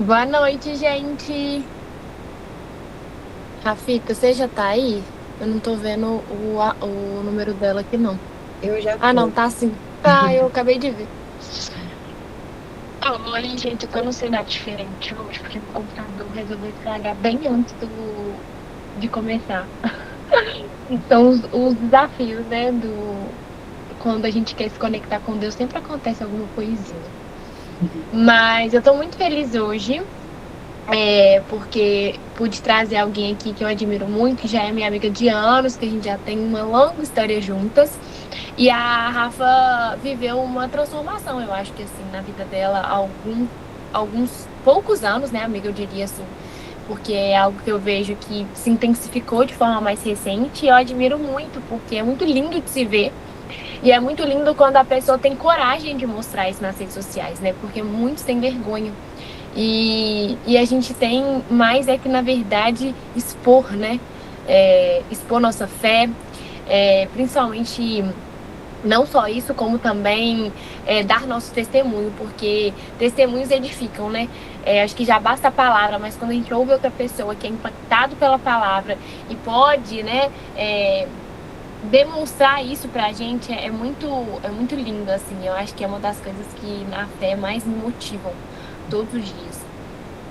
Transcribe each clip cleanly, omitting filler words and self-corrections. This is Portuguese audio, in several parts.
Boa noite, gente. Rafita, você já tá aí? Eu não tô vendo o número dela aqui, não. Eu já Ah, não, tô. tá sim. Tá, eu acabei de ver. Oi, gente, eu tô num cenário diferente hoje, porque o computador resolveu estragar bem antes de começar. Então, os desafios, né, quando a gente quer se conectar com Deus, sempre acontece alguma coisinha. Mas eu tô muito feliz hoje, porque pude trazer alguém aqui que eu admiro muito, que já é minha amiga de anos, que a gente já tem uma longa história juntas. E a Rafa viveu uma transformação, eu acho que assim, na vida dela, há alguns poucos anos, né, amiga, eu diria assim, porque é algo que eu vejo que se intensificou de forma mais recente e eu admiro muito, porque é muito lindo de se ver. E é muito lindo quando a pessoa tem coragem de mostrar isso nas redes sociais, né? Porque muitos têm vergonha. E a gente tem mais é que, na verdade, expor, né? Expor nossa fé, principalmente não só isso, como também dar nosso testemunho, porque testemunhos edificam, né? Acho que já basta a palavra, mas quando a gente ouve outra pessoa que é impactado pela palavra e pode, né, demonstrar isso pra gente é muito lindo, assim. Eu acho que é uma das coisas que na fé mais me motivam todos os dias.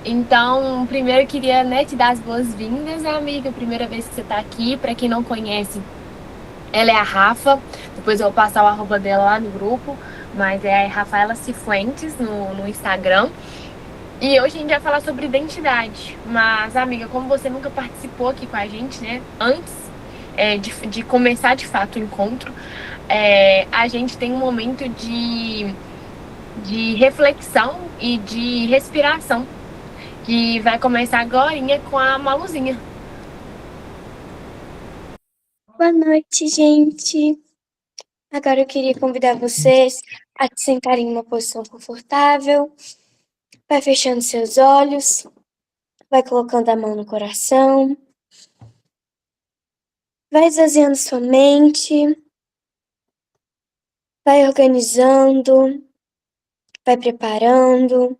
Então, primeiro eu queria, né, te dar as boas-vindas, amiga. Primeira vez que você tá aqui. Para quem não conhece, ela é a Rafa. Depois eu vou passar o arroba dela lá no grupo. Mas é a Rafaela Cifuentes no Instagram. E hoje a gente vai falar sobre identidade. Mas, amiga, como você nunca participou aqui com a gente, né? Antes de começar de fato o encontro, a gente tem um momento de reflexão e de respiração que vai começar agorinha com a Maluzinha. Boa noite, gente. Agora eu queria convidar vocês a se sentarem em uma posição confortável. Vai fechando seus olhos, vai colocando a mão no coração, vai esvaziando sua mente, vai organizando, vai preparando.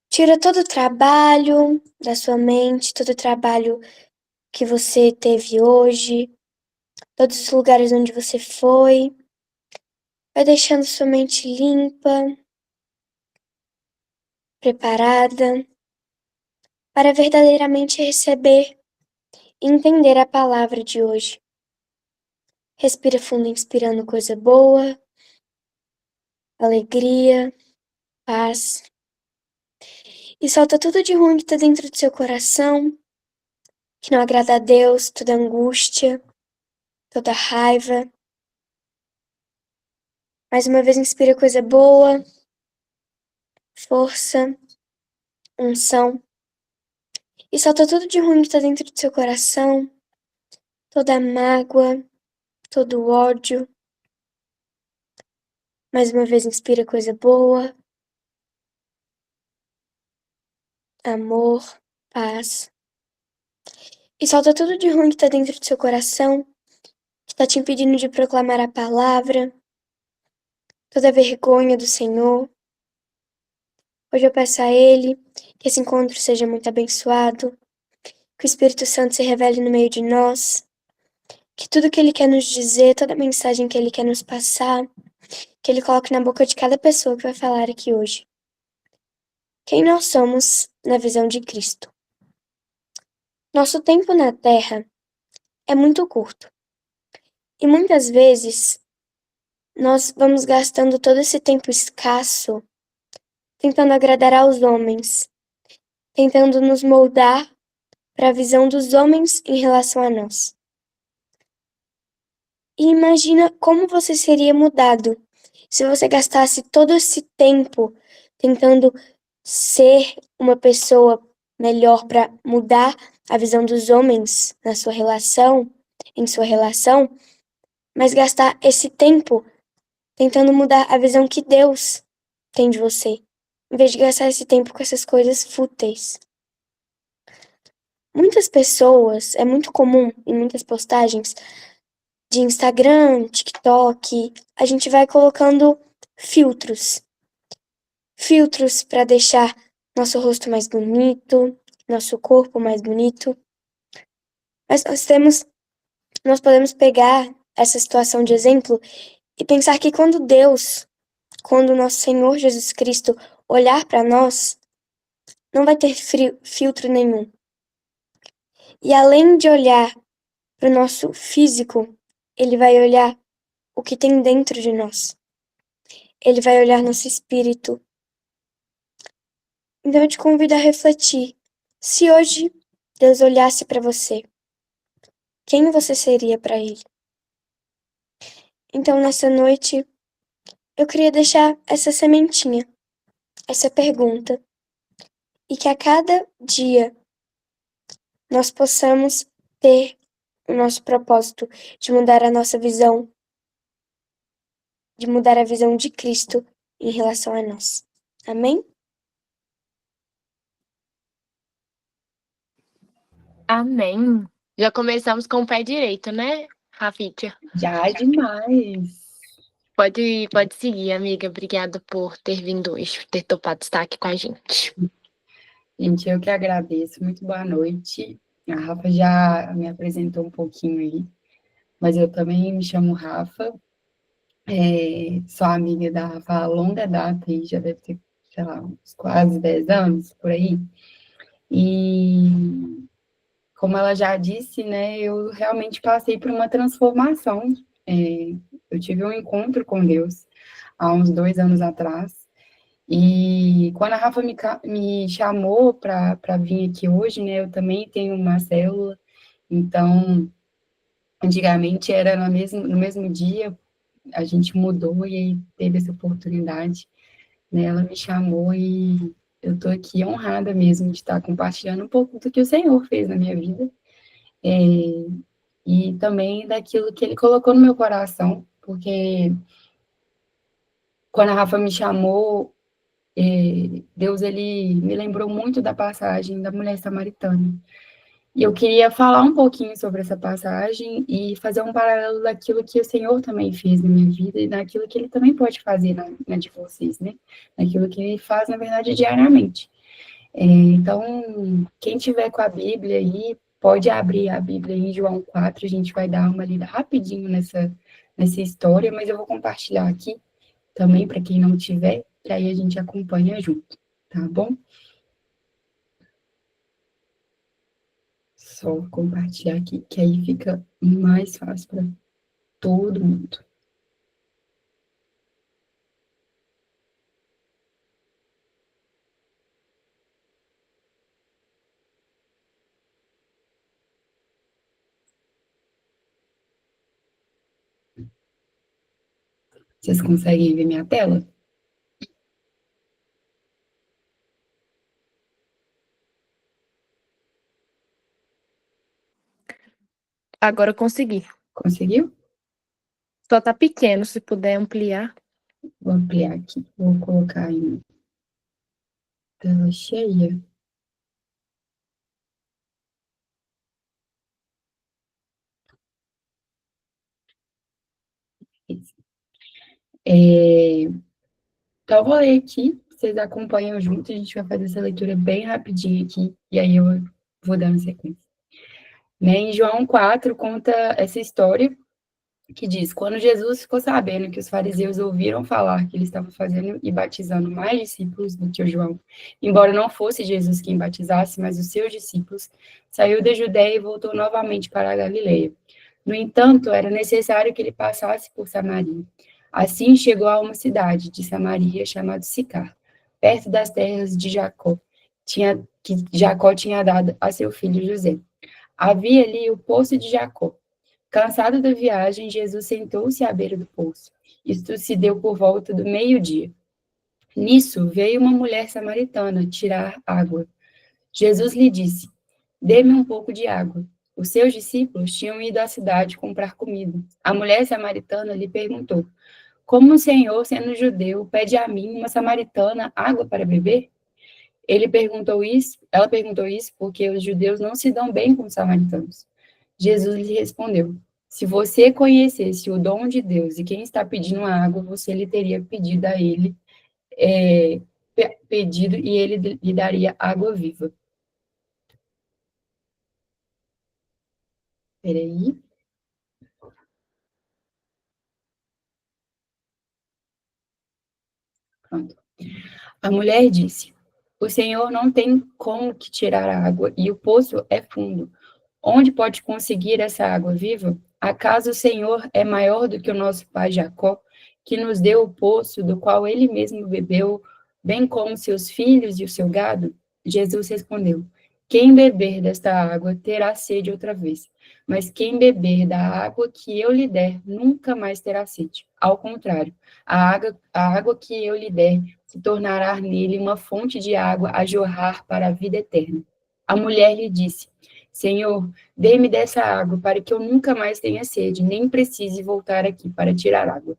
Tira todo o trabalho da sua mente, todo o trabalho que você teve hoje, todos os lugares onde você foi. Vai deixando sua mente limpa, preparada para verdadeiramente receber e entender a palavra de hoje. Respira fundo, inspirando coisa boa, alegria, paz. E solta tudo de ruim que tá dentro do seu coração, que não agrada a Deus, toda angústia, toda raiva. Mais uma vez, inspira coisa boa, força, unção. E solta tudo de ruim que tá dentro do seu coração, toda mágoa, todo ódio. Mais uma vez, inspira coisa boa, amor, paz. E solta tudo de ruim que tá dentro do seu coração, que tá te impedindo de proclamar a palavra, toda a vergonha do Senhor. Hoje eu peço a Ele que esse encontro seja muito abençoado, que o Espírito Santo se revele no meio de nós, que tudo que Ele quer nos dizer, toda a mensagem que Ele quer nos passar, que Ele coloque na boca de cada pessoa que vai falar aqui hoje. Quem nós somos na visão de Cristo. Nosso tempo na Terra é muito curto. E muitas vezes nós vamos gastando todo esse tempo escasso tentando agradar aos homens, tentando nos moldar para a visão dos homens em relação a nós. E imagina como você seria mudado se você gastasse todo esse tempo tentando ser uma pessoa melhor para mudar a visão dos homens na sua relação, em sua relação, mas gastar esse tempo tentando mudar a visão que Deus tem de você, em vez de gastar esse tempo com essas coisas fúteis. Muitas pessoas, é muito comum em muitas postagens de Instagram, TikTok, a gente vai colocando filtros. filtros para deixar nosso rosto mais bonito, nosso corpo mais bonito. Mas nós podemos pegar essa situação de exemplo e pensar que quando nosso Senhor Jesus Cristo olhar para nós, não vai ter filtro nenhum. E além de olhar para o nosso físico, ele vai olhar o que tem dentro de nós. Ele vai olhar nosso espírito. Então eu te convido a refletir. Se hoje Deus olhasse para você, quem você seria para ele? Então nessa noite, eu queria deixar essa sementinha, essa pergunta, e que a cada dia nós possamos ter o nosso propósito de mudar a nossa visão, de mudar a visão de Cristo em relação a nós. Amém? Amém. Já começamos com o pé direito, né, Rafitia? Já é demais. Pode seguir, amiga. Obrigada por ter vindo hoje, ter topado estar aqui com a gente. Gente, eu que agradeço. Muito boa noite. A Rafa já me apresentou um pouquinho aí, mas eu também me chamo Rafa. Sou amiga da Rafa há longa data e já deve ter, sei lá, uns quase 10 anos, por aí. E como ela já disse, né, eu realmente passei por uma transformação. Eu tive um encontro com Deus há uns 2 anos atrás. E quando a Rafa me chamou para vir aqui hoje, né, eu também tenho uma célula, então, antigamente era no mesmo dia, a gente mudou e aí teve essa oportunidade, né, ela me chamou e eu estou aqui honrada mesmo de estar compartilhando um pouco do que o Senhor fez na minha vida, e também daquilo que Ele colocou no meu coração, porque quando a Rafa me chamou, Deus, ele me lembrou muito da passagem da mulher samaritana. E eu queria falar um pouquinho sobre essa passagem e fazer um paralelo daquilo que o Senhor também fez na minha vida e daquilo que Ele também pode fazer na de vocês, né? Daquilo que Ele faz, na verdade, diariamente. Então, quem tiver com a Bíblia aí, pode abrir a Bíblia em João 4, a gente vai dar uma lida rapidinho nessa história, mas eu vou compartilhar aqui também para quem não tiver, que aí a gente acompanha junto, tá bom? Só compartilhar aqui, que aí fica mais fácil para todo mundo. Vocês conseguem ver minha tela? Agora eu consegui. Conseguiu? Só tá pequeno, se puder ampliar. Vou ampliar aqui. Vou colocar em tela cheia. Então, eu vou ler aqui, vocês acompanham junto, a gente vai fazer essa leitura bem rapidinho aqui, e aí eu vou dando sequência. Né, em João 4, conta essa história que diz: quando Jesus ficou sabendo que os fariseus ouviram falar que ele estava fazendo e batizando mais discípulos do que o João, embora não fosse Jesus quem batizasse, mas os seus discípulos, saiu da Judéia e voltou novamente para a Galileia. No entanto, era necessário que ele passasse por Samaria. Assim chegou a uma cidade de Samaria chamada Sicar, perto das terras de Jacó, que Jacó tinha dado a seu filho José. Havia ali o poço de Jacó. Cansado da viagem, Jesus sentou-se à beira do poço. Isto se deu por volta do meio-dia. Nisso veio uma mulher samaritana tirar água. Jesus lhe disse: dê-me um pouco de água. Os seus discípulos tinham ido à cidade comprar comida. A mulher samaritana lhe perguntou: como o Senhor, sendo judeu, pede a mim, uma samaritana, água para beber? Ela perguntou isso porque os judeus não se dão bem com os samaritanos. Jesus lhe respondeu: se você conhecesse o dom de Deus e quem está pedindo a água, você lhe teria pedido a ele, pedido e ele lhe daria água viva. Peraí. Pronto. A mulher disse: O Senhor não tem como que tirar a água, e o poço é fundo. Onde pode conseguir essa água viva? Acaso o Senhor é maior do que o nosso pai Jacó, que nos deu o poço do qual ele mesmo bebeu, bem como seus filhos e o seu gado? Jesus respondeu: Quem beber desta água terá sede outra vez, mas quem beber da água que eu lhe der nunca mais terá sede. Ao contrário, a água que eu lhe der se tornará nele uma fonte de água a jorrar para a vida eterna. A mulher lhe disse: Senhor, dê-me dessa água para que eu nunca mais tenha sede, nem precise voltar aqui para tirar água.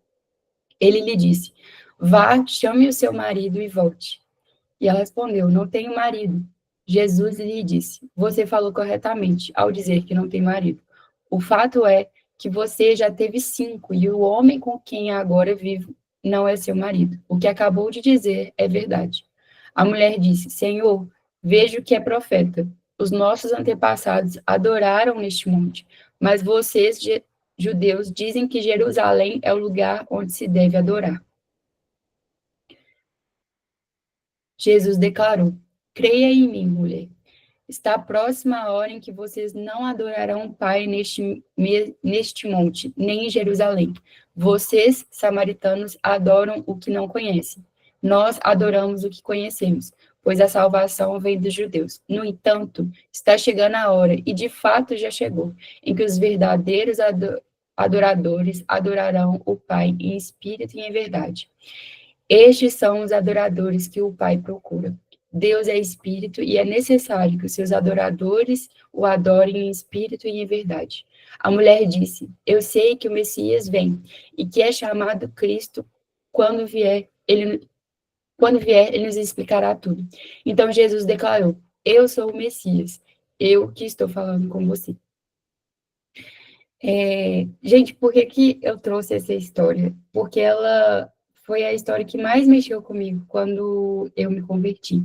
Ele lhe disse: Vá, chame o seu marido e volte. E ela respondeu: Não tenho marido. Jesus lhe disse: Você falou corretamente ao dizer que não tem marido. O fato é que você já teve 5 e o homem com quem agora vive não é seu marido. O que acabou de dizer é verdade. A mulher disse: Senhor, vejo que é profeta. Os nossos antepassados adoraram neste monte, mas vocês, judeus, dizem que Jerusalém é o lugar onde se deve adorar. Jesus declarou: Creia em mim, mulher. Está próxima a hora em que vocês não adorarão o Pai neste monte, nem em Jerusalém. Vocês, samaritanos, adoram o que não conhecem. Nós adoramos o que conhecemos, pois a salvação vem dos judeus. No entanto, está chegando a hora, e de fato já chegou, em que os verdadeiros adoradores adorarão o Pai em espírito e em verdade. Estes são os adoradores que o Pai procura. Deus é espírito e é necessário que os seus adoradores o adorem em espírito e em verdade. A mulher disse: Eu sei que o Messias vem e que é chamado Cristo. Quando vier, ele nos explicará tudo. Então Jesus declarou: Eu sou o Messias, eu que estou falando com você. Gente, por que eu trouxe essa história? Porque ela foi a história que mais mexeu comigo quando eu me converti.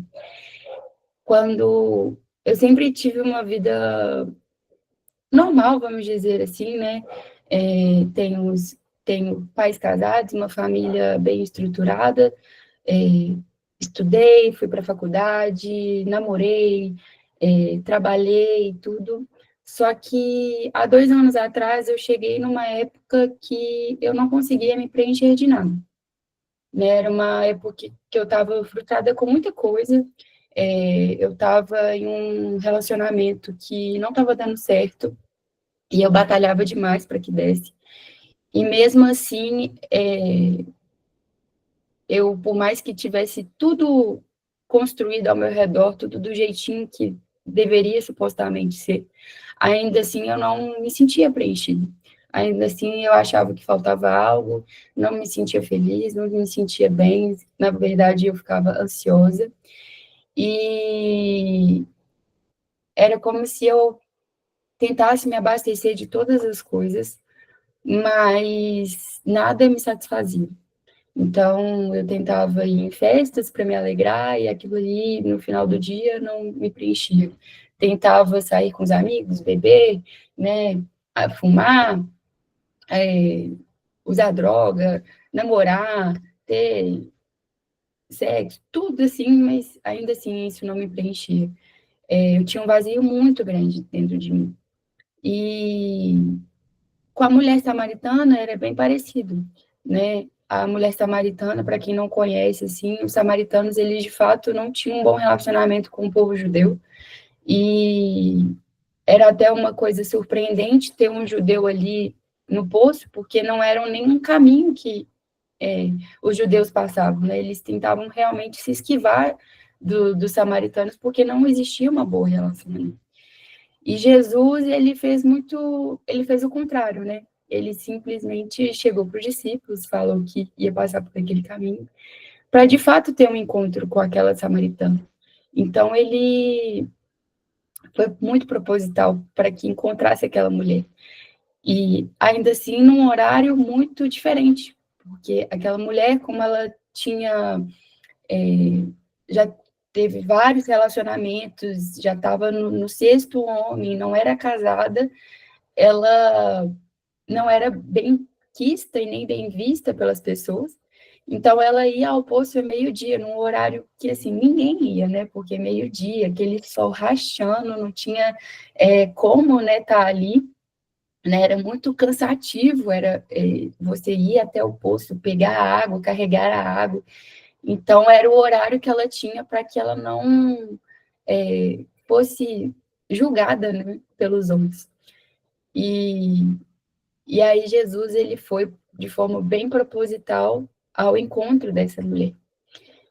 Quando eu sempre tive uma vida normal, vamos dizer assim, né? Tenho pais casados, uma família bem estruturada, estudei, fui para a faculdade, namorei, trabalhei e tudo. Só que há 2 anos atrás eu cheguei numa época que eu não conseguia me preencher de nada. Né? Era uma época que eu estava frustrada com muita coisa, eu estava em um relacionamento que não estava dando certo, e eu batalhava demais para que desse. E mesmo assim, eu, por mais que tivesse tudo construído ao meu redor, tudo do jeitinho que deveria supostamente ser, ainda assim eu não me sentia preenchida. Ainda assim eu achava que faltava algo, não me sentia feliz, não me sentia bem, na verdade eu ficava ansiosa. E era como se eu tentasse me abastecer de todas as coisas, mas nada me satisfazia. Então, eu tentava ir em festas para me alegrar, e aquilo ali, no final do dia, não me preenchia. Tentava sair com os amigos, beber, né, fumar, usar droga, namorar, ter sexo, tudo assim, mas ainda assim isso não me preenchia. Eu tinha um vazio muito grande dentro de mim. E com a mulher samaritana era bem parecido, né? A mulher samaritana, para quem não conhece, assim, os samaritanos, eles de fato não tinham um bom relacionamento com o povo judeu, e era até uma coisa surpreendente ter um judeu ali no poço, porque não era nenhum caminho que os judeus passavam, né? Eles tentavam realmente se esquivar dos samaritanos, porque não existia uma boa relação ali. E Jesus, ele fez o contrário, né? Ele simplesmente chegou para os discípulos, falou que ia passar por aquele caminho, para de fato ter um encontro com aquela samaritana. Então, ele foi muito proposital para que encontrasse aquela mulher. E ainda assim, num horário muito diferente, porque aquela mulher, como ela tinha já teve vários relacionamentos, já estava no sexto homem, não era casada, ela não era bem quista e nem bem vista pelas pessoas. Então, ela ia ao poço meio-dia, num horário que, assim, ninguém ia, né? Porque meio-dia, aquele sol rachando, não tinha como, né, tá ali, né? Era muito cansativo, você ir até o poço, pegar a água, carregar a água. Então, era o horário que ela tinha para que ela não fosse julgada, né, pelos outros. E aí Jesus, ele foi de forma bem proposital ao encontro dessa mulher.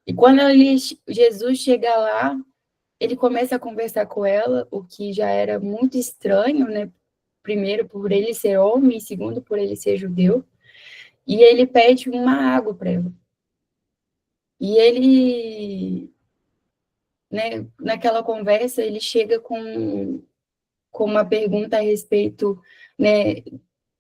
E quando Jesus chega lá, ele começa a conversar com ela, o que já era muito estranho, né? Primeiro, por ele ser homem, segundo, por ele ser judeu. E ele pede uma água para ela. E ele, né, naquela conversa, ele chega com uma pergunta a respeito, né,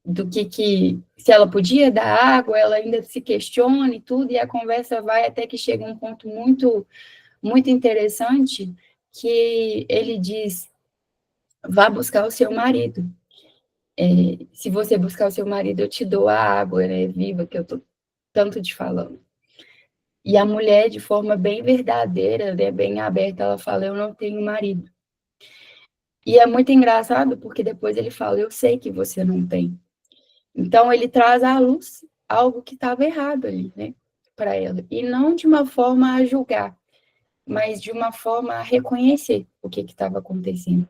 do que se ela podia dar água, ela ainda se questiona e tudo, e a conversa vai até que chega um ponto muito, muito interessante, que ele diz, vá buscar o seu marido. Se você buscar o seu marido, eu te dou a água, né, viva, que eu tô tanto te falando. E a mulher, de forma bem verdadeira, né, bem aberta, ela fala, eu não tenho marido. E é muito engraçado, porque depois ele fala, eu sei que você não tem. Então, ele traz à luz algo que estava errado ali, né, para ela. E não de uma forma a julgar, mas de uma forma a reconhecer o que estava acontecendo.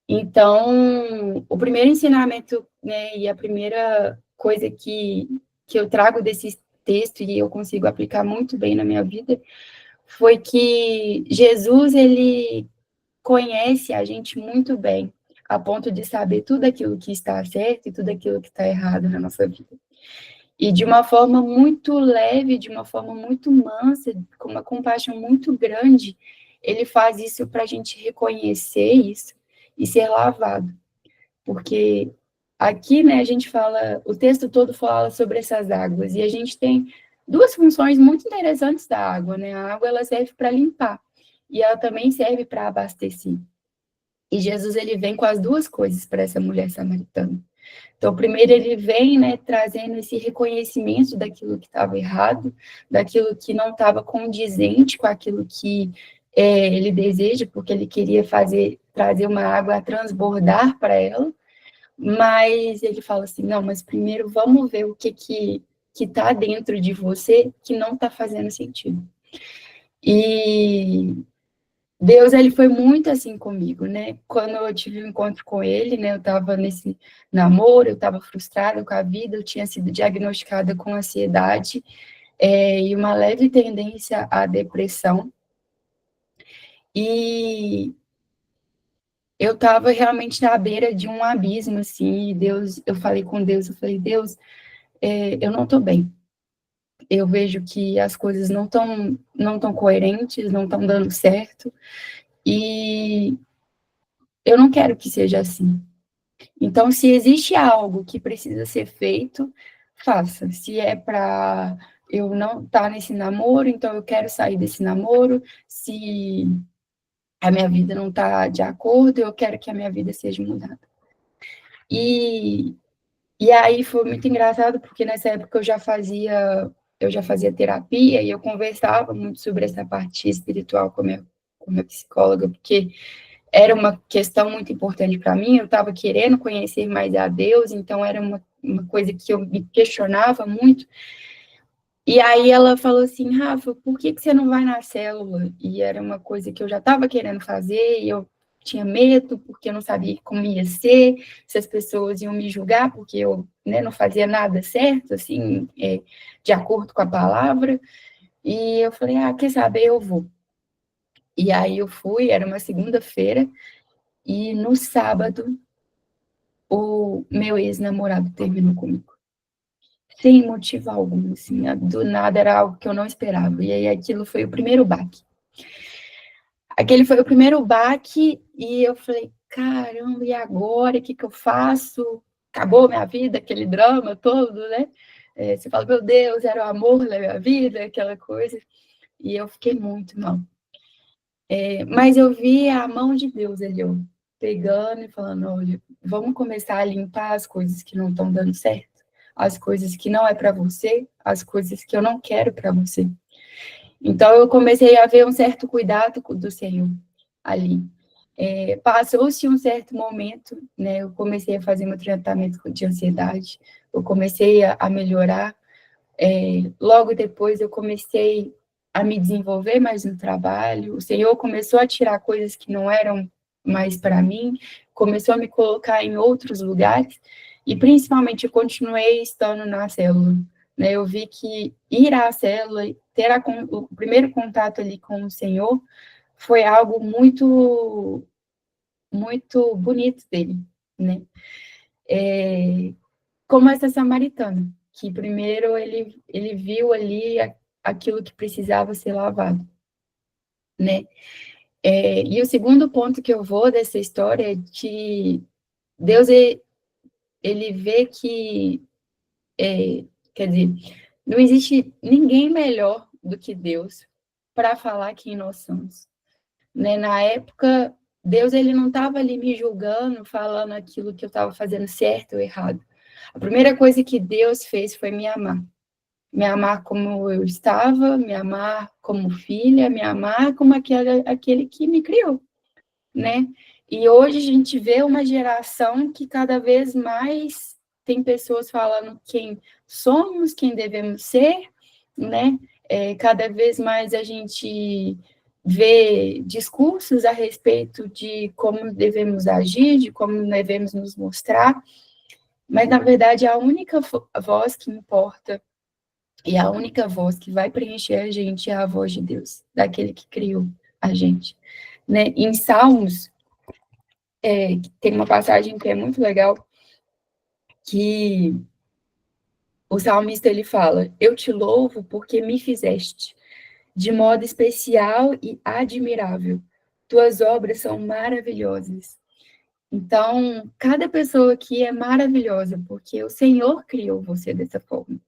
Então, o primeiro ensinamento, né, e a primeira coisa que eu trago desse texto e eu consigo aplicar muito bem na minha vida, foi que Jesus, ele conhece a gente muito bem, a ponto de saber tudo aquilo que está certo e tudo aquilo que está errado na nossa vida. E de uma forma muito leve, de uma forma muito mansa, com uma compaixão muito grande, ele faz isso para a gente reconhecer isso e ser lavado. Porque aqui, né, a gente fala, o texto todo fala sobre essas águas, e a gente tem duas funções muito interessantes da água, né? A água, ela serve para limpar, e ela também serve para abastecer. E Jesus, ele vem com as duas coisas para essa mulher samaritana. Então, primeiro ele vem, né, trazendo esse reconhecimento daquilo que estava errado, daquilo que não estava condizente com aquilo que ele deseja, porque ele queria trazer uma água a transbordar para ela, mas ele fala assim, não, mas primeiro vamos ver o que está dentro de você que não está fazendo sentido. E Deus, ele foi muito assim comigo, né? Quando eu tive um encontro com ele, né? Eu estava nesse namoro, eu estava frustrada com a vida, eu tinha sido diagnosticada com ansiedade e uma leve tendência à depressão. E eu estava realmente na beira de um abismo, assim, e Deus, eu falei com Deus, eu falei, Deus, eu não estou bem. Eu vejo que as coisas não tão coerentes, não estão dando certo, e eu não quero que seja assim. Então, se existe algo que precisa ser feito, faça. Se é para eu não estar nesse namoro, então eu quero sair desse namoro. Se a minha vida não está de acordo, eu quero que a minha vida seja mudada. E aí foi muito engraçado, porque nessa época eu já fazia terapia e eu conversava muito sobre essa parte espiritual com a minha psicóloga, porque era uma questão muito importante para mim, eu estava querendo conhecer mais a Deus, então era uma coisa que eu me questionava muito. E aí ela falou assim, Rafa, por que você não vai na célula? E era uma coisa que eu já estava querendo fazer, e eu tinha medo, porque eu não sabia como ia ser, se as pessoas iam me julgar, porque eu, né, não fazia nada certo, assim, de acordo com a palavra. E eu falei, quer saber, eu vou. E aí eu fui, era uma segunda-feira, e no sábado, o meu ex-namorado terminou comigo. Sem motivo algum, assim, do nada era algo que eu não esperava. E aí aquilo foi o primeiro baque. Aquele foi o primeiro baque e eu falei, caramba, e agora? O que eu faço? Acabou minha vida, aquele drama todo, né? Você fala, meu Deus, era o amor da minha vida, aquela coisa. e eu fiquei muito mal. Mas eu vi a mão de Deus ali, ó, pegando e falando, olha, vamos começar a limpar as coisas que não estão dando certo, as coisas que não é para você, as coisas que eu não quero para você. Então, eu comecei a ver um certo cuidado do Senhor ali. Passou-se um certo momento, né? Eu comecei a fazer meu tratamento de ansiedade, eu comecei a melhorar. Logo depois, eu comecei a me desenvolver mais no trabalho. O Senhor começou a tirar coisas que não eram mais para mim, começou a me colocar em outros lugares, e principalmente eu continuei estando na célula. Né? Eu vi que ir à célula, ter o primeiro contato ali com o Senhor, foi algo muito, muito bonito dele, né? Como essa samaritana, que primeiro ele viu ali aquilo que precisava ser lavado, né? E o segundo ponto que eu vou dessa história é que Deus, ele vê que, quer dizer, não existe ninguém melhor do que Deus para falar quem nós somos, né? Na época, Deus, ele não estava ali me julgando, falando aquilo que eu estava fazendo certo ou errado. A primeira coisa que Deus fez foi me amar como eu estava, me amar como filha, me amar como aquele que me criou, né? E hoje a gente vê uma geração que cada vez mais tem pessoas falando quem somos, quem devemos ser, né? Cada vez mais a gente vê discursos a respeito de como devemos agir, de como devemos nos mostrar, mas na verdade a única voz que importa e a única voz que vai preencher a gente é a voz de Deus, daquele que criou a gente. Né? Em Salmos, tem uma passagem que é muito legal, que o salmista ele fala: eu te louvo porque me fizeste de modo especial e admirável. Tuas obras são maravilhosas. Então, cada pessoa aqui é maravilhosa, porque o Senhor criou você dessa forma.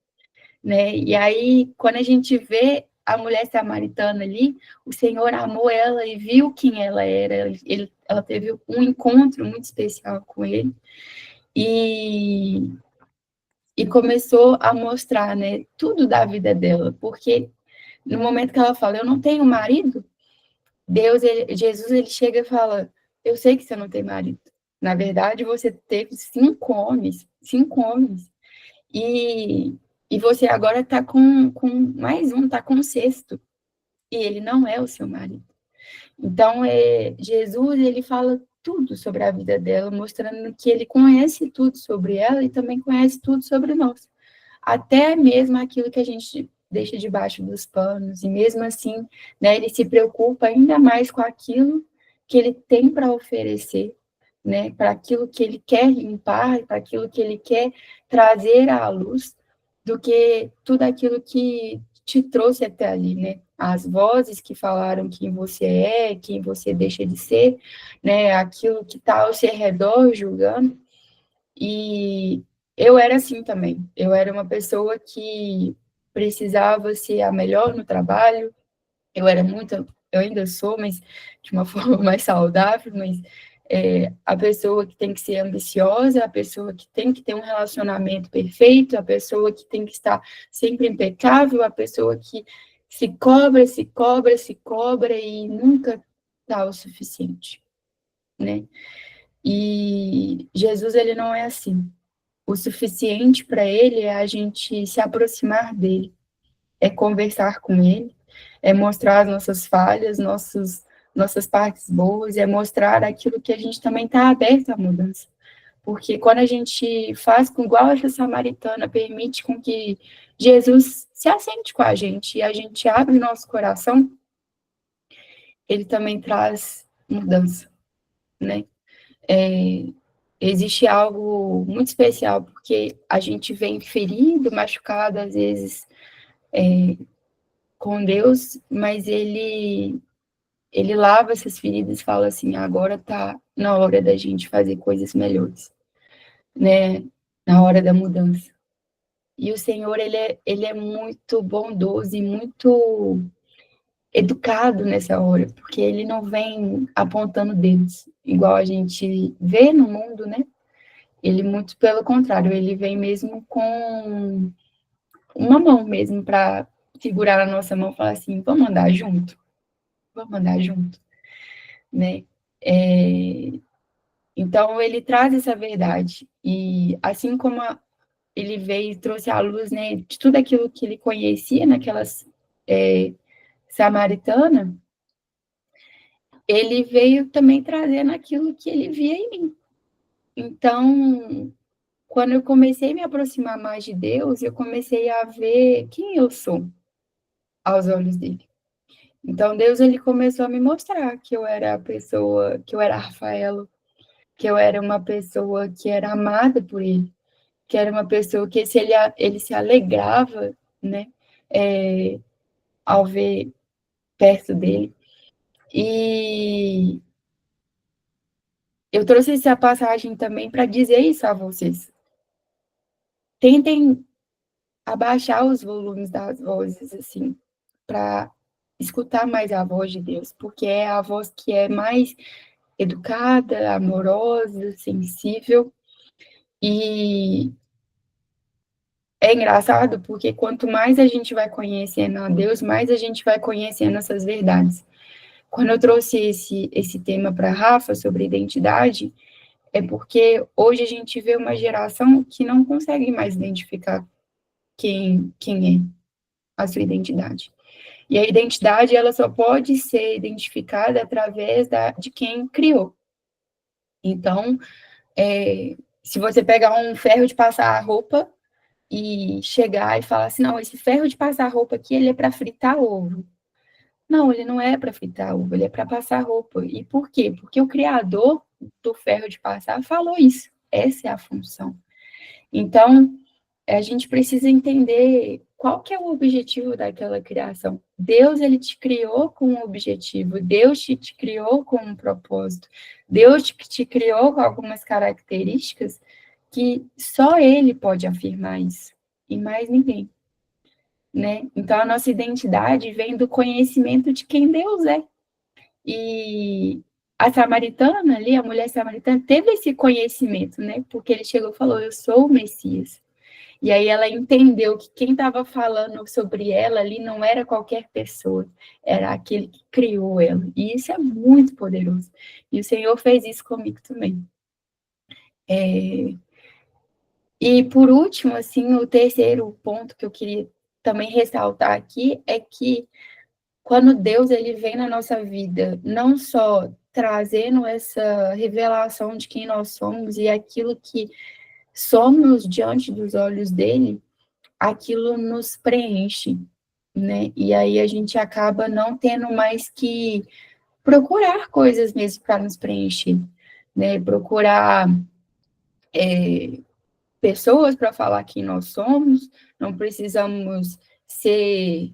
Né? E aí, quando a gente vê a mulher samaritana ali, o Senhor amou ela e viu quem ela era, ela teve um encontro muito especial com ele, e, e começou a mostrar, né, tudo da vida dela, porque no momento que ela fala, eu não tenho marido, Jesus, ele chega e fala, eu sei que você não tem marido, na verdade, você teve 5 homens, e, e você agora está com mais um, está com um sexto, e ele não é o seu marido. Então, Jesus, ele fala tudo sobre a vida dela, mostrando que ele conhece tudo sobre ela e também conhece tudo sobre nós. Até mesmo aquilo que a gente deixa debaixo dos panos, e mesmo assim, né, ele se preocupa ainda mais com aquilo que ele tem para oferecer, né, para aquilo que ele quer limpar, para aquilo que ele quer trazer à luz, do que tudo aquilo que te trouxe até ali, né? As vozes que falaram quem você é, quem você deixa de ser, né? Aquilo que está ao seu redor julgando. E eu era assim também. Eu era uma pessoa que precisava ser a melhor no trabalho. Eu ainda sou, mas de uma forma mais saudável, mas a pessoa que tem que ser ambiciosa, a pessoa que tem que ter um relacionamento perfeito, a pessoa que tem que estar sempre impecável, a pessoa que se cobra, se cobra, se cobra e nunca dá o suficiente, né? E Jesus, ele não é assim. O suficiente para ele é a gente se aproximar dele, é conversar com ele, é mostrar as nossas falhas, nossas partes boas, é mostrar aquilo que a gente também está aberto à mudança. Porque quando a gente faz com igual essa samaritana, permite com que Jesus se assente com a gente e a gente abre o nosso coração, ele também traz mudança, né? Existe algo muito especial, porque a gente vem ferido, machucado, às vezes, com Deus, mas ele lava essas feridas e fala assim, agora tá na hora da gente fazer coisas melhores, né? Na hora da mudança. E o Senhor, ele é muito bondoso e muito educado nessa hora, porque ele não vem apontando dedos, igual a gente vê no mundo, né? Ele, muito pelo contrário, ele vem mesmo com uma mão mesmo para segurar na nossa mão e falar assim, vamos andar junto, né? Então, ele traz essa verdade, e assim como ele veio e trouxe à luz, né, de tudo aquilo que ele conhecia naquelas samaritana, ele veio também trazendo aquilo que ele via em mim. Então, quando eu comecei a me aproximar mais de Deus, eu comecei a ver quem eu sou aos olhos dele. Então, Deus, ele começou a me mostrar que eu era a pessoa, que eu era a Rafaela, que eu era uma pessoa que era amada por ele, que era uma pessoa que ele se alegrava, né, ao ver perto dele. E eu trouxe essa passagem também para dizer isso a vocês. Tentem abaixar os volumes das vozes, assim, para escutar mais a voz de Deus, porque é a voz que é mais educada, amorosa, sensível. E é engraçado porque quanto mais a gente vai conhecendo a Deus, mais a gente vai conhecendo essas verdades. Quando eu trouxe esse tema para a Rafa sobre identidade, é porque hoje a gente vê uma geração que não consegue mais identificar quem é a sua identidade. E a identidade, ela só pode ser identificada através de quem criou. Então, se você pegar um ferro de passar roupa e chegar e falar assim, não, esse ferro de passar roupa aqui, ele é para fritar ovo. Não, ele não é para fritar ovo, ele é para passar roupa. E por quê? Porque o criador do ferro de passar falou isso. Essa é a função. Então, a gente precisa entender qual que é o objetivo daquela criação. Deus, ele te criou com um objetivo. Deus te criou com um propósito. Deus te criou com algumas características que só ele pode afirmar isso. E mais ninguém. Né? Então, a nossa identidade vem do conhecimento de quem Deus é. E a samaritana ali, a mulher samaritana, teve esse conhecimento, né? Porque ele chegou e falou, eu sou o Messias. E aí ela entendeu que quem estava falando sobre ela ali não era qualquer pessoa, era aquele que criou ela. E isso é muito poderoso. E o Senhor fez isso comigo também. E por último, assim, o terceiro ponto que eu queria também ressaltar aqui é que quando Deus ele vem na nossa vida, não só trazendo essa revelação de quem nós somos e aquilo que somos diante dos olhos dele, aquilo nos preenche, né? E aí a gente acaba não tendo mais que procurar coisas mesmo para nos preencher, né? Procurar pessoas para falar quem nós somos, não precisamos ser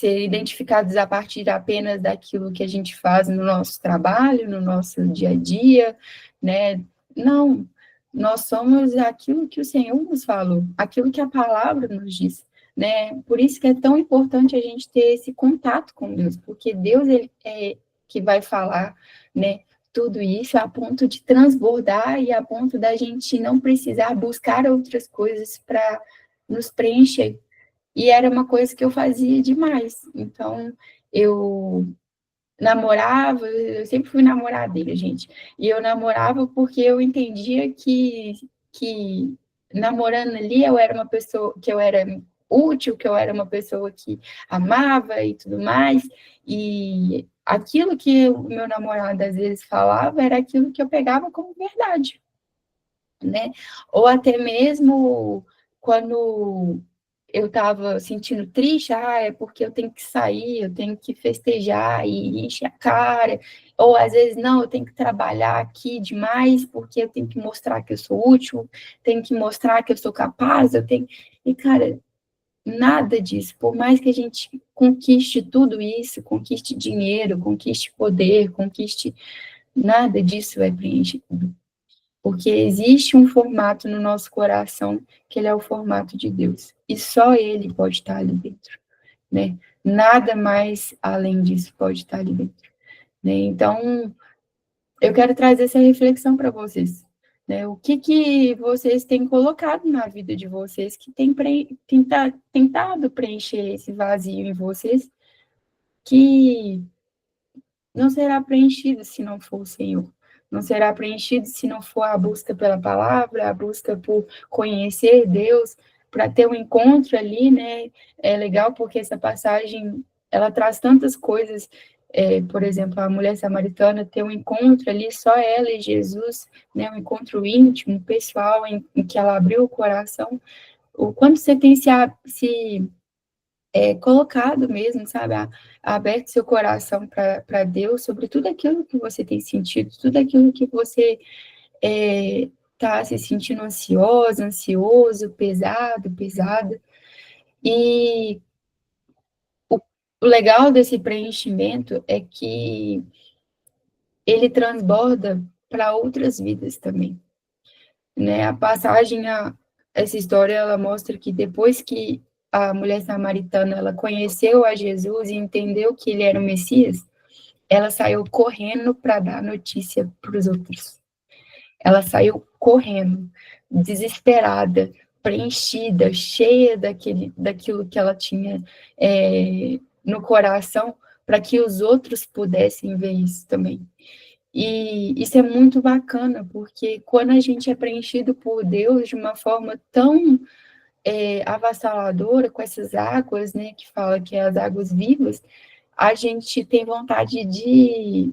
identificados a partir apenas daquilo que a gente faz no nosso trabalho, no nosso dia a dia, né? Não, nós somos aquilo que o Senhor nos falou, aquilo que a palavra nos diz, né? Por isso que é tão importante a gente ter esse contato com Deus, porque Deus ele é que vai falar, né? Tudo isso a ponto de transbordar e a ponto da gente não precisar buscar outras coisas para nos preencher. E era uma coisa que eu fazia demais. Então, eu namorava, eu sempre fui namoradeira, gente. E eu namorava porque eu entendia que namorando ali eu era uma pessoa, que eu era útil, que eu era uma pessoa que amava e tudo mais. E aquilo que o meu namorado às vezes falava era aquilo que eu pegava como verdade, né? Ou até mesmo quando eu estava sentindo triste, é porque eu tenho que sair, eu tenho que festejar e encher a cara, ou às vezes, não, eu tenho que trabalhar aqui demais, porque eu tenho que mostrar que eu sou útil, tenho que mostrar que eu sou capaz, eu tenho... E, cara, nada disso, por mais que a gente conquiste tudo isso, conquiste dinheiro, conquiste poder, conquiste... Nada disso é preenchido. Porque existe um formato no nosso coração, que ele é o formato de Deus. E só ele pode estar ali dentro, né? nada mais além disso pode estar ali dentro, né? Então, eu quero trazer essa reflexão para vocês, né? O que vocês têm colocado na vida de vocês que tem tentado preencher esse vazio em vocês, que não será preenchido se não for o Senhor. Não será preenchido se não for a busca pela palavra, a busca por conhecer Deus, para ter um encontro ali, né? É legal porque essa passagem, ela traz tantas coisas, por exemplo, a mulher samaritana ter um encontro ali, só ela e Jesus, né? Um encontro íntimo, pessoal, em que ela abriu o coração. O quanto você tem se colocado mesmo, sabe? Aberto seu coração para Deus sobre tudo aquilo que você tem sentido, tudo aquilo que você está se sentindo ansiosa, ansioso, pesado, pesada. E o legal desse preenchimento é que ele transborda para outras vidas também, né? A passagem, essa história, ela mostra que depois que a mulher samaritana, ela conheceu a Jesus e entendeu que ele era o Messias, ela saiu correndo para dar notícia para os outros. Ela saiu correndo, desesperada, preenchida, cheia daquilo que ela tinha no coração, para que os outros pudessem ver isso também. E isso é muito bacana, porque quando a gente é preenchido por Deus de uma forma tão avassaladora, com essas águas, né, que fala que é as águas vivas, a gente tem vontade de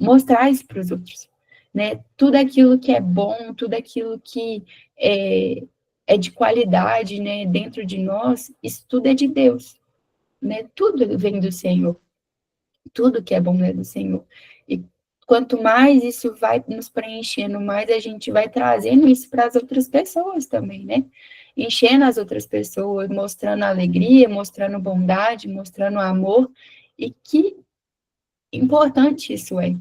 mostrar isso para os outros, né? Tudo aquilo que é bom, tudo aquilo que é de qualidade, né, dentro de nós, isso tudo é de Deus, né? Tudo vem do Senhor. Tudo que é bom é do Senhor. E quanto mais isso vai nos preenchendo, mais a gente vai trazendo isso para as outras pessoas também, né? Enchendo as outras pessoas, mostrando alegria, mostrando bondade, mostrando amor. E que importante isso é.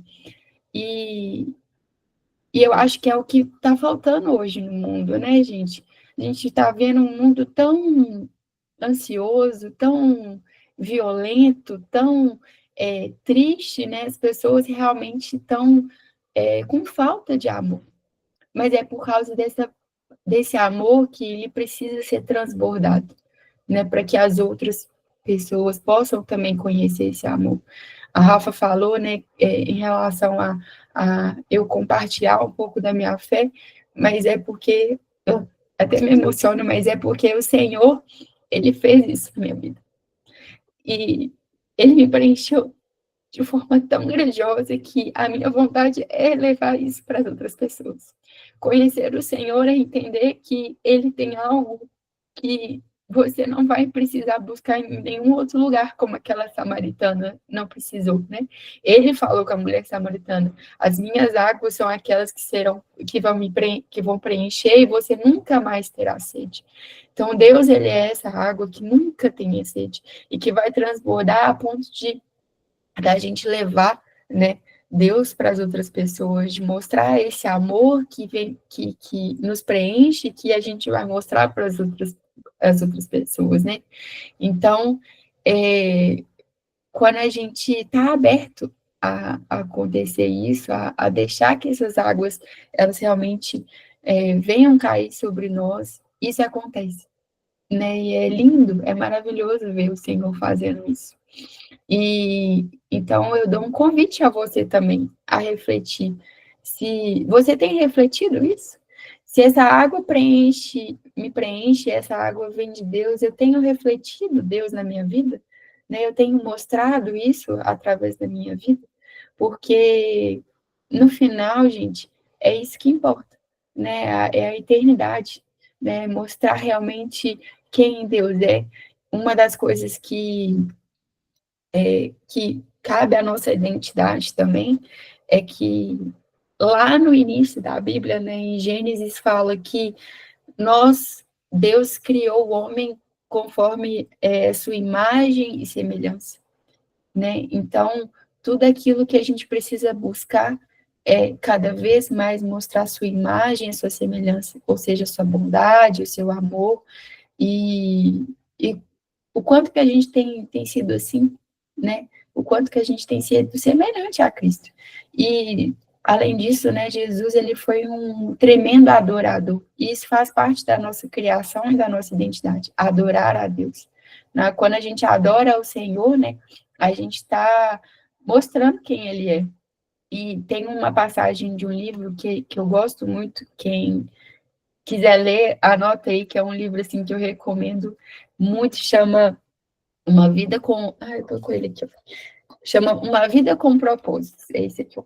E eu acho que é o que está faltando hoje no mundo, né, gente? A gente está vendo um mundo tão ansioso, tão violento, tão triste, né? As pessoas realmente estão com falta de amor. Mas é por causa desse amor que ele precisa ser transbordado, né? Para que as outras pessoas possam também conhecer esse amor. A Rafa falou, né, em relação a eu compartilhar um pouco da minha fé, mas é porque, eu até me emociono, mas é porque o Senhor, ele fez isso na minha vida. E ele me preencheu de forma tão grandiosa que a minha vontade é levar isso para as outras pessoas. Conhecer o Senhor é entender que ele tem algo que você não vai precisar buscar em nenhum outro lugar, como aquela samaritana não precisou, né? Ele falou com a mulher samaritana: as minhas águas são aquelas que vão preencher e você nunca mais terá sede. Então, Deus, ele é essa água que nunca tem sede e que vai transbordar a ponto de da gente levar, né, Deus para as outras pessoas, de mostrar esse amor que vem, que nos preenche, que a gente vai mostrar para as outras pessoas, né? Então, quando a gente está aberto a acontecer isso, a deixar que essas águas, elas realmente venham cair sobre nós, isso acontece, né? E é lindo, é maravilhoso ver o Senhor fazendo isso. E então eu dou um convite a você também a refletir. Se você tem refletido isso? Se essa água me preenche, essa água vem de Deus, eu tenho refletido Deus na minha vida, né? Eu tenho mostrado isso através da minha vida, porque no final, gente, é isso que importa, né? É a eternidade, né? Mostrar realmente quem Deus é. Uma das coisas que cabe à nossa identidade também, é que lá no início da Bíblia, né, em Gênesis, fala que Deus criou o homem conforme sua imagem e semelhança, né? Então, tudo aquilo que a gente precisa buscar é cada vez mais mostrar a sua imagem, a sua semelhança, ou seja, a sua bondade, o seu amor, e o quanto que a gente tem sido assim, né? O quanto que a gente tem sido semelhante a Cristo. E, além disso, né, Jesus, ele foi um tremendo adorador. E isso faz parte da nossa criação e da nossa identidade, adorar a Deus. Né? Quando a gente adora o Senhor, né, a gente está mostrando quem ele é. E tem uma passagem de um livro que eu gosto muito, quem quiser ler, anota aí, que é um livro assim que eu recomendo muito, chama Uma Vida com... Ah, eu tô com ele aqui, ó. Chama Uma Vida com Propósitos. É esse aqui, ó.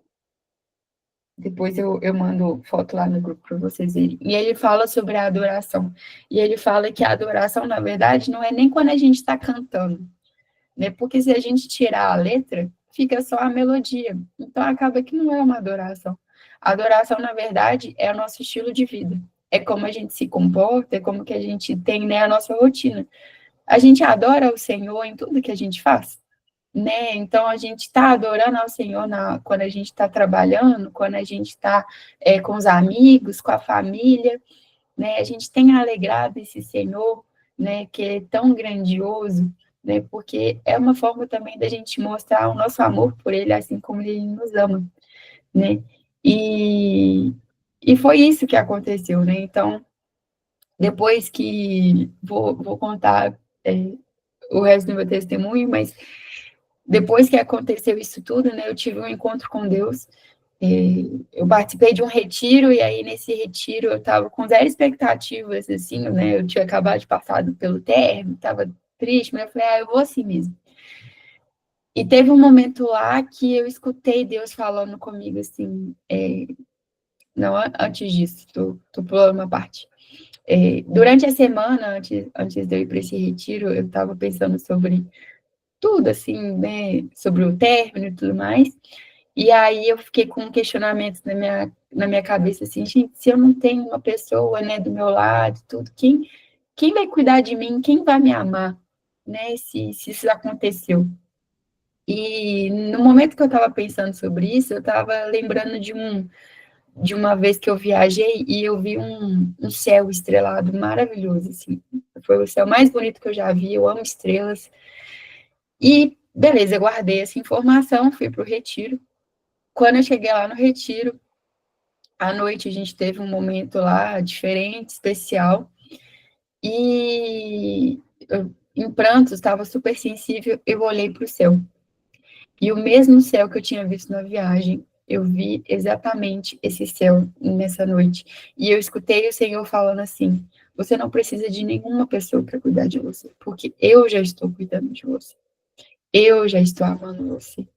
Depois eu mando foto lá no grupo para vocês verem. E ele fala sobre a adoração. E ele fala que a adoração, na verdade, não é nem quando a gente está cantando, né? Porque se a gente tirar a letra, fica só a melodia. Então acaba que não é uma adoração. A adoração, na verdade, é o nosso estilo de vida. É como a gente se comporta, é como que a gente tem, né, a nossa rotina. A gente adora o Senhor em tudo que a gente faz, né? Então a gente está adorando ao Senhor quando a gente está trabalhando, quando a gente está com os amigos, com a família, né? A gente tem alegrado esse Senhor, né? Que é tão grandioso, né? Porque é uma forma também da gente mostrar o nosso amor por Ele, assim como Ele nos ama, né? E foi isso que aconteceu, né? Então, depois que vou contar o resto do meu testemunho, mas depois que aconteceu isso tudo, né, eu tive um encontro com Deus. Eu participei de um retiro, e aí nesse retiro eu estava com zero expectativas, assim, né, eu tinha acabado de passar pelo término, estava triste, mas eu falei, eu vou assim mesmo. E teve um momento lá que eu escutei Deus falando comigo, assim, não, antes disso, tô pulando uma parte. Durante a semana, antes de eu ir para esse retiro, eu estava pensando sobre tudo, assim, né, sobre o término e tudo mais, e aí eu fiquei com questionamentos na minha cabeça, assim, gente, se eu não tenho uma pessoa, né, do meu lado, tudo, quem vai cuidar de mim, quem vai me amar, né, se isso aconteceu? E no momento que eu estava pensando sobre isso, eu estava lembrando de uma vez que eu viajei e eu vi um céu estrelado maravilhoso, assim, foi o céu mais bonito que eu já vi, eu amo estrelas. E, beleza, eu guardei essa informação, fui para o retiro. Quando eu cheguei lá no retiro, à noite a gente teve um momento lá diferente, especial, e em prantos, estava super sensível, eu olhei para o céu. E o mesmo céu que eu tinha visto na viagem, eu vi exatamente esse céu nessa noite. E eu escutei o Senhor falando assim, você não precisa de nenhuma pessoa para cuidar de você, porque eu já estou cuidando de você. Eu já estou amando você.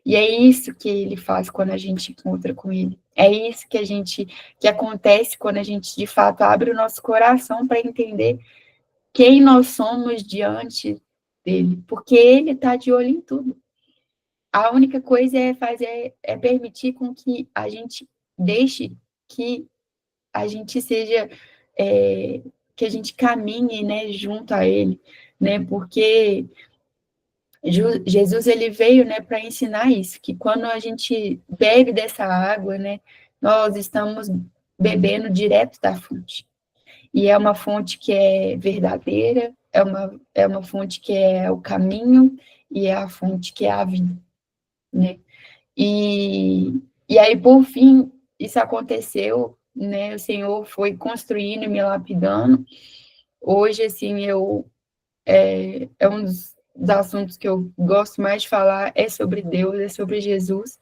E é isso que ele faz quando a gente encontra com ele. É isso que acontece quando a gente, de fato, abre o nosso coração para entender quem nós somos diante dele. Porque ele está de olho em tudo. A única coisa é permitir com que a gente deixe que a gente seja, que a gente caminhe, né, junto a ele, né, porque Jesus, ele veio, né, para ensinar isso, que quando a gente bebe dessa água, né, nós estamos bebendo direto da fonte. E é uma fonte que é verdadeira, é uma fonte que é o caminho, e é a fonte que é a vida, né? E aí, por fim, isso aconteceu, né, o Senhor foi construindo e me lapidando. Hoje, assim, é um dos assuntos que eu gosto mais de falar, é sobre Deus, é sobre Jesus.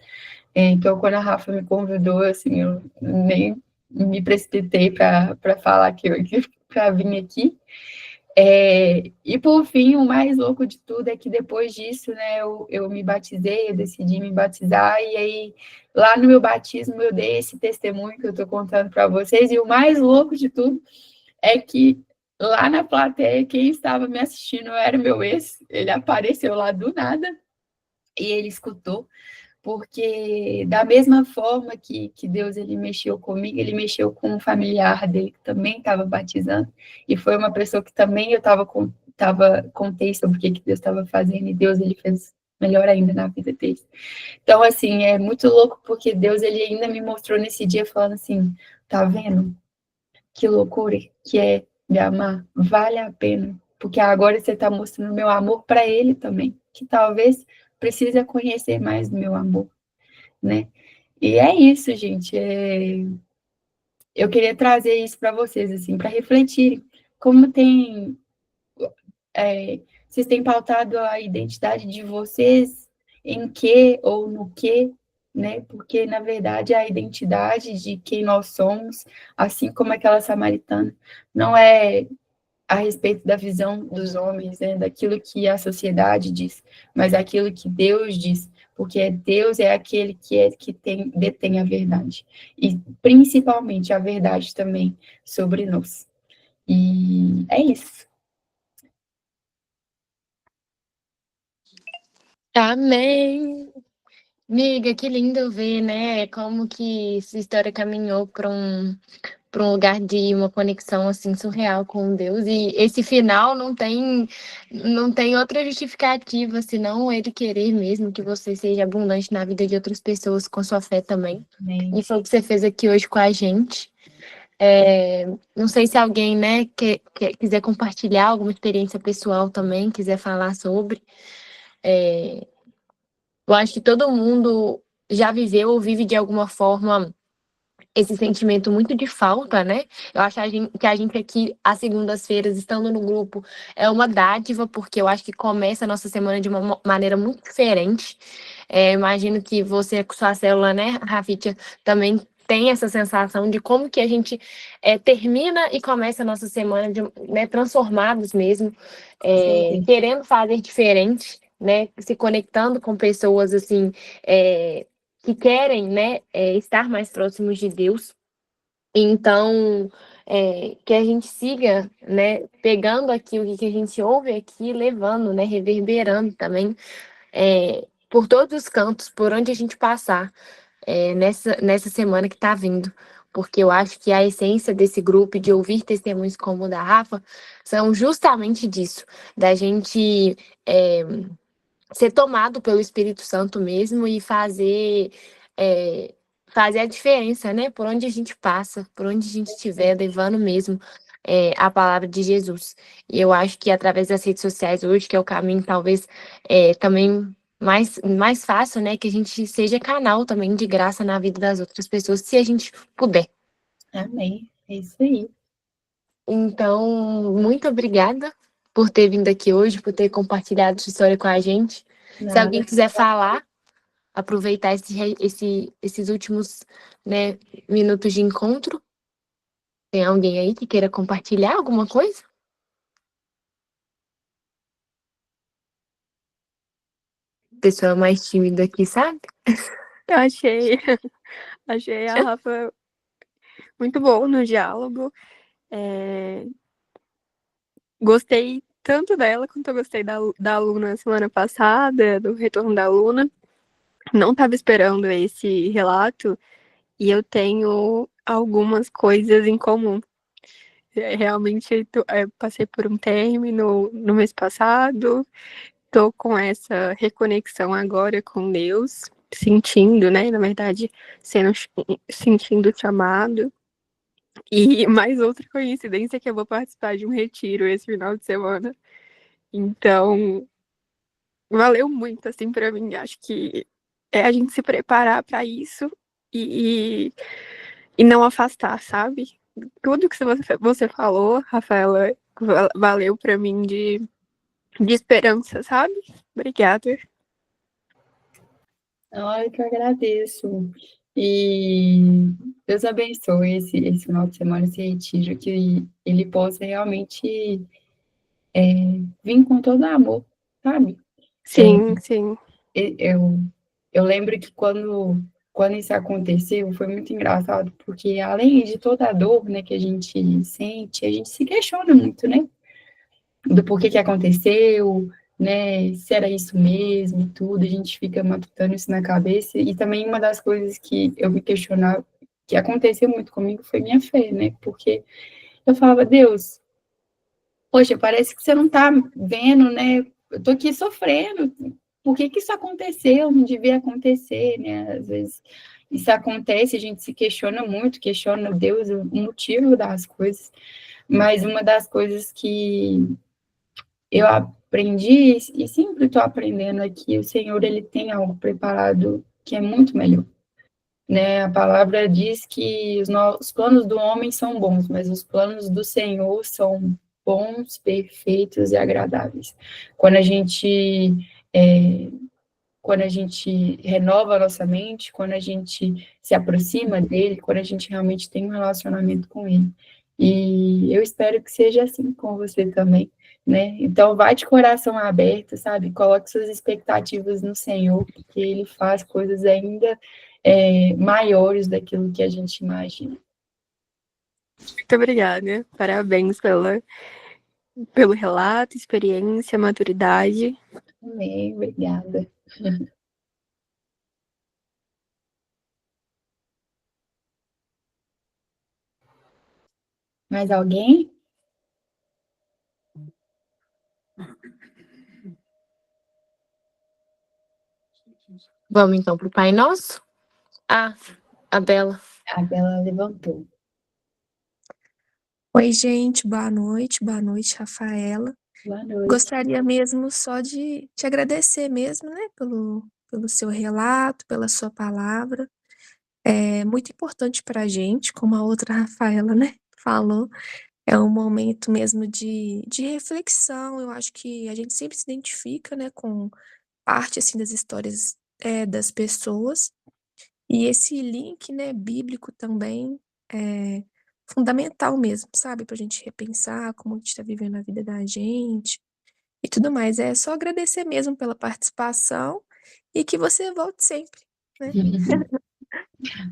Então, quando a Rafa me convidou, assim, eu nem me precipitei para falar para vir aqui. E, por fim, o mais louco de tudo é que depois disso, né, eu me batizei, eu decidi me batizar, e aí, lá no meu batismo, eu dei esse testemunho que eu estou contando para vocês, e o mais louco de tudo é que lá na plateia, quem estava me assistindo era o meu ex, ele apareceu lá do nada, e ele escutou, porque da mesma forma que Deus ele mexeu comigo, ele mexeu com um familiar dele que também estava batizando, e foi uma pessoa que também eu contei sobre o que Deus estava fazendo, e Deus ele fez melhor ainda na vida deles. Então, assim, é muito louco, porque Deus ele ainda me mostrou nesse dia, falando assim, tá vendo? Que loucura que é me amar, vale a pena, porque agora você está mostrando meu amor para ele também, que talvez precisa conhecer mais do meu amor, né? E é isso, gente. Eu queria trazer isso para vocês, assim, para refletirem como vocês têm pautado a identidade de vocês em que ou no que, né? Porque, na verdade, a identidade de quem nós somos, assim como aquela samaritana, não é a respeito da visão dos homens, né? Daquilo que a sociedade diz, mas aquilo que Deus diz, porque Deus é aquele que detém a verdade, e principalmente a verdade também sobre nós. E é isso. Amém! Amiga, que lindo ver, né? Como que essa história caminhou para um lugar de uma conexão assim surreal com Deus. E esse final não tem outra justificativa senão ele querer mesmo que você seja abundante na vida de outras pessoas com sua fé também. Amém. E foi o que você fez aqui hoje com a gente. Não sei se alguém, né, quiser compartilhar alguma experiência pessoal também, quiser falar sobre. Eu acho que todo mundo já viveu ou vive de alguma forma esse sentimento muito de falta, né? Eu acho que a gente aqui, às segundas-feiras, estando no grupo, é uma dádiva, porque eu acho que começa a nossa semana de uma maneira muito diferente. Imagino que você, com sua célula, né, Rafitia, também tem essa sensação de como que a gente termina e começa a nossa semana né, transformados mesmo, querendo fazer diferente, né? Se conectando com pessoas assim. Que querem, né, estar mais próximos de Deus. Então, que a gente siga, né, pegando aqui o que a gente ouve aqui, levando, né, reverberando também por todos os cantos, por onde a gente passar nessa semana que está vindo. Porque eu acho que a essência desse grupo, de ouvir testemunhos como o da Rafa, são justamente disso, da gente ser tomado pelo Espírito Santo mesmo e fazer a diferença, né? Por onde a gente passa, por onde a gente estiver, levando mesmo a palavra de Jesus. E eu acho que através das redes sociais hoje, que é o caminho talvez também mais fácil, né? Que a gente seja canal também de graça na vida das outras pessoas, se a gente puder. Amém. É isso aí. Então, muito obrigada por ter vindo aqui hoje, por ter compartilhado sua história com a gente. Se alguém quiser falar, aproveitar esses últimos, né, minutos de encontro, tem alguém aí que queira compartilhar alguma coisa? Pessoa mais tímida aqui, sabe? Eu achei a Rafa muito boa no diálogo. Gostei tanto dela quanto eu gostei da Luna semana passada, do retorno da Luna. Não estava esperando esse relato e eu tenho algumas coisas em comum. Realmente, passei por um término no mês passado, tô com essa reconexão agora com Deus, sentindo, né? Na verdade, sentindo o chamado. E mais outra coincidência que eu vou participar de um retiro esse final de semana. Então, valeu muito, assim, pra mim. Acho que é a gente se preparar para isso e, e não afastar, sabe? Tudo que você falou, Rafaela, valeu para mim de esperança, sabe? Obrigada. Olha que eu agradeço. E Deus abençoe esse final de semana, esse retiro, que ele possa realmente vir com todo amor, sabe? Sim, sim. Eu, eu lembro que quando isso aconteceu, foi muito engraçado, porque além de toda a dor, né, que a gente sente, a gente se questiona muito, né? Do porquê que aconteceu, né? Se era isso mesmo e tudo, a gente fica matutando isso na cabeça. E também uma das coisas que eu me questionava, que aconteceu muito comigo, foi minha fé, né? Porque eu falava, Deus, poxa, parece que você não tá vendo, né? Eu tô aqui sofrendo. Por que que isso aconteceu? Não devia acontecer, né? Às vezes isso acontece, a gente se questiona muito, questiona Deus, o motivo das coisas. Mas uma das coisas eu aprendi e sempre estou aprendendo aqui, o Senhor, ele tem algo preparado que é muito melhor, né? A palavra diz que os planos do homem são bons, mas os planos do Senhor são bons, perfeitos e agradáveis. Quando a gente é, quando a gente renova a nossa mente, quando a gente se aproxima dele, quando a gente realmente tem um relacionamento com ele. E eu espero que seja assim com você também, né? Então, vai de coração aberto, sabe? Coloque suas expectativas no Senhor, porque ele faz coisas ainda maiores daquilo que a gente imagina. Muito obrigada. Parabéns pelo relato, experiência, maturidade. Amém, obrigada. Mais alguém? Vamos então pro Pai Nosso? Ah, a Bela. A Bela levantou. Oi, gente, boa noite, Rafaela. Boa noite. Gostaria mesmo só de te agradecer mesmo, né, pelo seu relato, pela sua palavra. É muito importante para a gente, como a outra Rafaela, né, falou, é um momento mesmo de reflexão. Eu acho que a gente sempre se identifica, né, com parte, assim, das histórias das pessoas. E esse link, né, bíblico também é fundamental mesmo, sabe? Pra gente repensar como a gente tá vivendo a vida da gente e tudo mais. É só agradecer mesmo pela participação e que você volte sempre, né?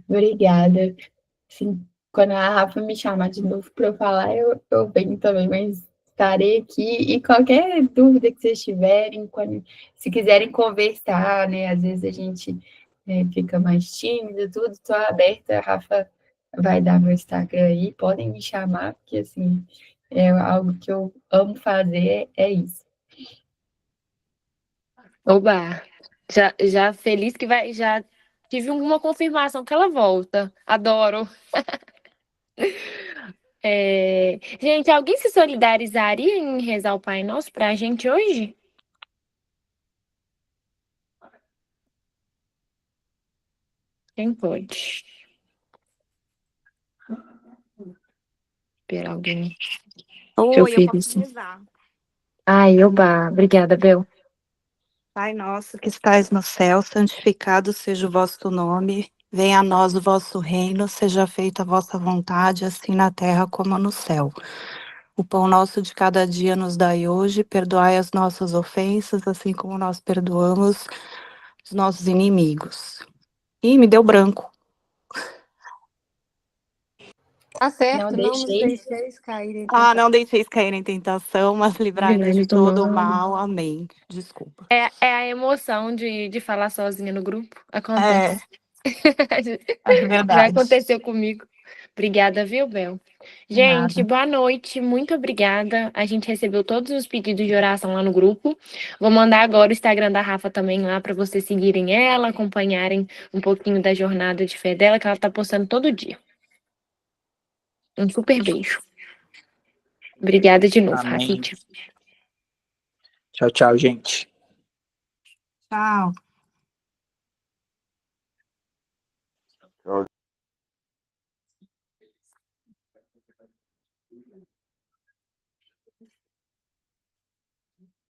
Obrigada. Sim, quando a Rafa me chamar de novo para eu falar, eu venho também, mas estarei aqui. E qualquer dúvida que vocês tiverem, se quiserem conversar, né? Às vezes a gente fica mais tímido, tudo, estou aberta. A Rafa vai dar meu Instagram aí, podem me chamar, porque assim, é algo que eu amo fazer, é isso. Oba! Já feliz que vai. Já tive uma confirmação que ela volta. Adoro. Gente, alguém se solidarizaria em rezar o Pai Nosso pra gente hoje? Quem pode? Esperar alguém. Oi, eu fiz posso isso. rezar. Ai, oba! Obrigada, Bel. Pai nosso que estais no céu, santificado seja o vosso nome. Venha a nós o vosso reino, seja feita a vossa vontade, assim na terra como no céu. O pão nosso de cada dia nos dai hoje, perdoai as nossas ofensas, assim como nós perdoamos os nossos inimigos. Ih, me deu branco. Tá Não certo, não nos deixei. deixeis cair em Ah, tentação. não deixeis cair em tentação, mas livrai-nos de Livrai-nos do todo o mal. mal. Amém. Desculpa. É a emoção de falar sozinha no grupo. É, Acontece. é Já verdade. aconteceu comigo. Obrigada, viu, Bel? Gente, Nada. boa noite. Muito obrigada. A gente recebeu todos os pedidos de oração lá no grupo. Vou mandar agora o Instagram da Rafa também lá para vocês seguirem ela, acompanharem um pouquinho da jornada de fé dela, que ela tá postando todo dia. Um super beijo. Obrigada de novo, Amém. Rafita. Tchau, tchau, gente. Tchau.